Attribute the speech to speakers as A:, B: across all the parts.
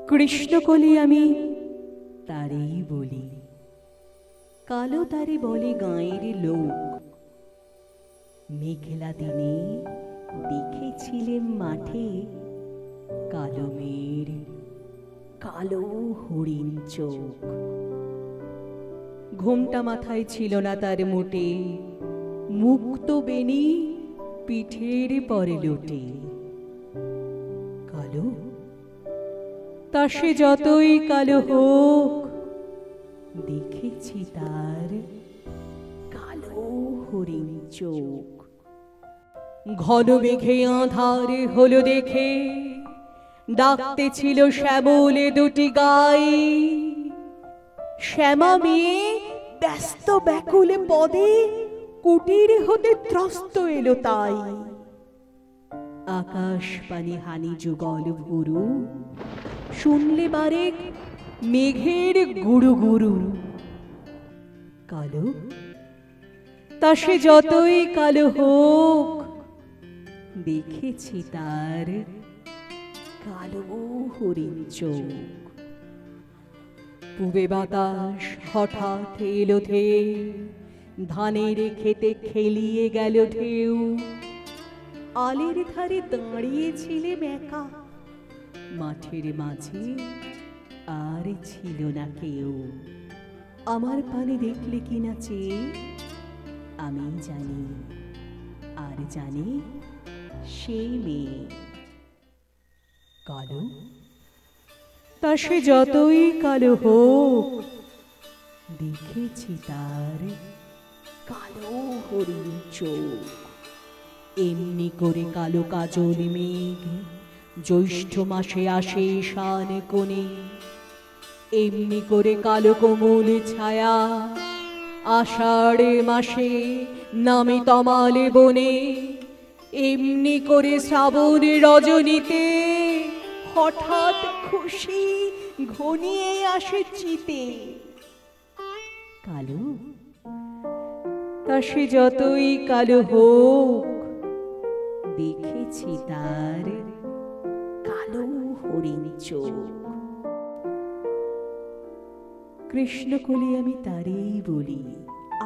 A: কৃষ্ণকলি আমি তারেই বলি, কালো তারে বলে গাঁয়ের লোক। মেঘলা দিনে দেখেছিলেন মাঠে কালো মেয়ের কালো হরিণ চোখ। ঘোমটা মাথায় ছিল না তার মোটে, মুক্ত বেনি পিঠের পরে লোটে। কালো তা সে যতই কালো হোক, দেখেছি তার কালো হরিণ চোখ। ঘন মেঘে আঁধার হলো দেখে, ডাকতে ছিল শ্যামলে দুটি গাই। শ্যামা মেয়ে ব্যস্ত ব্যাকুলে পদে কুটির হতে ত্রস্ত এলো তাই। আকাশ পানে হানি যুগল ভুরু, শুনলে বারেক মেঘের গুরু গুরু। কালো তা সে যতই কালো হোক, দেখেছি তার কালো হরিণ চোখ। পূবে বাতাস হঠাৎ এলো ধেয়ে, ধানের খেতে খেলিয়ে গেল ঢেউ। আলের ধারে দাঁড়িয়েছিলেম একা, মাঠের মাঝে আর ছিল না কেউ। আমার পানে দেখলে কিনা চেয়ে আমি জানি, আর জানে সেই মেয়ে। কালো তা সে যতই কালো হোক, দেখেছি তার কালো হরিণ চোখ। এমনি করে কালো কাজল মেঘ জ্যৈষ্ঠ মাসে আসে শান কোণে। এমনি করে কালো কোমল ছায়া আষাঢ় মাসে নামে তমালে বনে। এমনি করে শ্রাবণ রজনীতে হঠাৎ খুশি ঘনিয়ে আসে চিতে। কালো তা সে যতই কালো হোক, দেখেছি তার কালো হরিণ চোখ। কৃষ্ণকলি আমি তারেই বলি,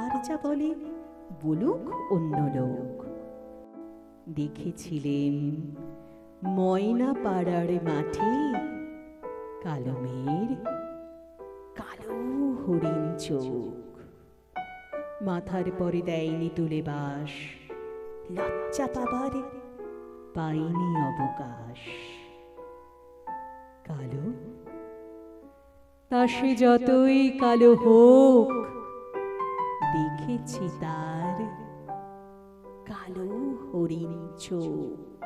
A: আর যা বলে বলুক অন্য লোক। দেখেছিলেন ময়না পাড়ার মাঠে কালো মেয়ের কালো হরিণ চোখ। মাথার পরে দেয়নি তুলে বাস, লজ্জা পাবার পাইনি অবকাশ। কালো তা সে যতই কালো হোক, দেখেছি তার কালো হরিণ চোখ।